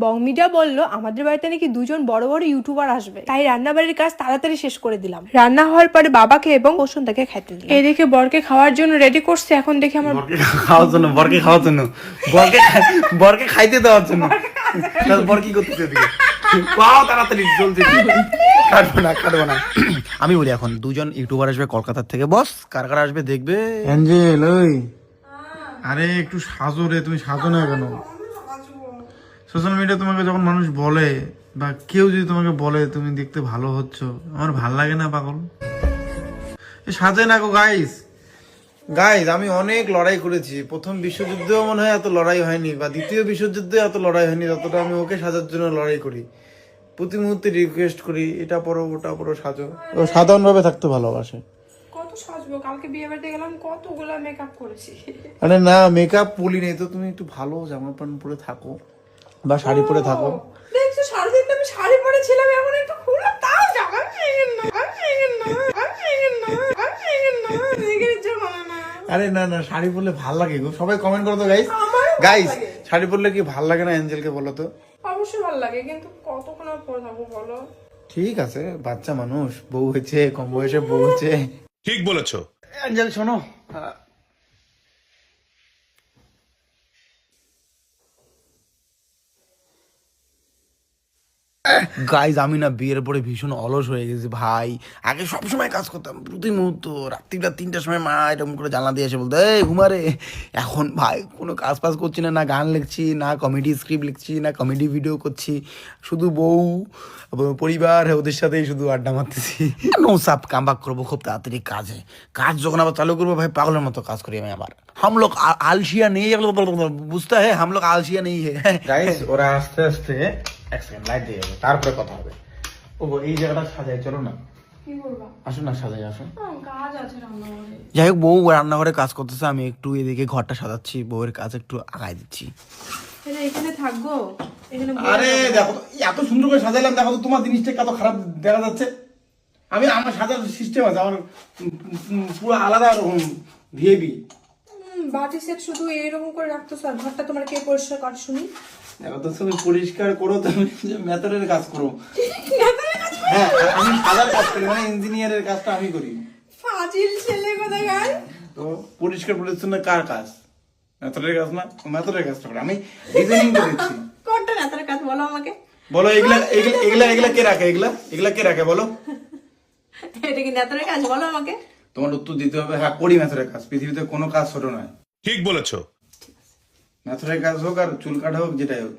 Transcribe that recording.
বং media বললো আমাদের বাড়িতে নাকি দুজন বড় বড় ইউটিউবার আসবে, তাই রান্নাবাড়ির কাজ তাড়াতাড়ি শেষ করে দিলাম। রান্না হওয়ার পরে বাবাকে এবং বসুন্তাকে খাইতে দিলাম। এই দেখে বরকে খাওয়ার জন্য রেডি করছে। এখন দেখি আমার বরকে খাইতে দেওয়ার জন্য বর কি করতেছে এদিকে? পাও তাড়াতাড়ি জলদি, কাটবো না। আমি বলি এখন দুজন ইউটিউবার আসবে কলকাতার থেকে, বস কার কার আসবে দেখবে। অ্যাঞ্জেল ওই আরে একটু সাজো রে, তুমি সাজো না কেন? সোশ্যাল মিডিয়া তোমাকে যখন মানুষ বলে বা কেউ যদি তোমাকে বলে তুমি দেখতে ভালো হচ্ছ, আমার ভাল লাগে না পাগল? সাজে না গো গাইস। আমি অনেক লড়াই করেছি। প্রথম বিশ্বযুদ্ধেও মনে হয় এত লড়াই হয়নি, বা দ্বিতীয় বিশ্বযুদ্ধে এত লড়াই হয়নি যতটা আমি ওকে সাজার জন্য লড়াই করি। প্রতি মুহূর্তে রিকোয়েস্ট করি এটা পরো ওটা পরো, সাজো। ও সাধারণ ভাবে থাকতে ভালোবাসে। কত সাজবো, কালকে বিয়ে বাড়িতে গেলাম কতগুলো মেকআপ করেছি। আরে না, মেকআপ বলি নেই তো, তুমি একটু ভালো জামা প্যান্ট পরে থাকো বা শাড়ি পরে থাকো। দেখছো সারাদিন আমি শাড়ি পরেছিলাম, এখন একটু খুলে তাও জামা আরে না না, শাড়ি পরলে ভাল লাগে গো। সবাই কমেন্ট করো তো গাইস, শাড়ি পরলে কি ভাল লাগে না অ্যাঞ্জেলকে বলো তো? অবশ্যই ভালো লাগে, কিন্তু কতক্ষণ আর পরে থাকবো বলো? ঠিক আছে, বাচ্চা মানুষ, বউ হয়েছে, কম বয়সে বউ হয়েছে। ঠিক বলেছো। অ্যাঞ্জেল শোনো, গাইজ আমি না বিয়ের পরে ভীষণ অলস হয়ে গেছি ভাই। আগে সবসময় কাজ করতাম প্রতি মুহূর্ত, রাত্রিটা 3টার সময় মা এরকম করে জানলা দিয়ে এসে বলতো এই ঘুমারে। এখন ভাই কোনো কাজ ফাজ করছি না, না গান লিখছি, না কমেডি স্ক্রিপ্ট লিখছি, না কমেডি ভিডিও করছি, শুধু বউ পরিবার ওদের সাথেই শুধু আড্ডা মারতেছি। নো সাপ কাম ব্যাক করবো খুব তাড়াতাড়ি কাজ যখন আবার চালু করবো ভাই পাগলের মতো কাজ করি আমি আবার। हम लोग आलसिया नहीं है, বুঝতে है, हम लोग आलसिया नहीं है गाइस। ওরা আস্তে আস্তে এক সেকেন্ড লাইট দিয়ে যাবে, তারপরে কথা হবে। ও এই জায়গাটা সাজাই, চলো না, কি করবা? আসো না সাজাই, আসো। কাজ আছে রান্নাঘরে। যাই হোক, বউ রান্নাঘরে কাজ করতেছে, আমি একটু এদিকে ঘরটা সাজাচ্ছি, বউয়ের কাজ একটু আগায় দিচ্ছি। এখানে থাকবো, এখানে আরে দেখো তো, এত সুন্দর করে সাজাইলাম, দেখো তো তোমার জিনিসটা কত খারাপ দেখা যাচ্ছে। আমার সাজার সিস্টেম আছে, আমার পুরো আলাদা ভিএবি। বাটি সেট শুধু এইরকম করে রাখতো স্যার, ঘরটা তোমার কে পরিষ্কার কর শুনি? দেখো তো, তুমি পরিষ্কার করো, তুমি মেথডের কাজ করো। হ্যাঁ, আমি সাজার কাজ করি, মানে ইঞ্জিনিয়ারের কাজটা আমি করি। ফাজিল ছেলে কোথাকার। তো পরিষ্কার পরিচ্ছন্ন কার কাজ? মেথডের কাজ না, মেথডের কাজটা করি আমি, ডিজাইনিং করেছি। কোনটা নেতার কাজ বলো আমাকে? বলো এগুলা কে রাখে? এগুলা কে রাখে বলো? এটা কি নেতার কাজ বলো আমাকে? তোমার উত্তর দিতে হবে হ্যাঁ, করি মেথডের কাজ। পৃথিবীতে কোনো কাজ ছোট নয়। ঠিক বলেছো। মেথডের কাজ হোক আর চুল কাটা হোক, যেটাই হোক।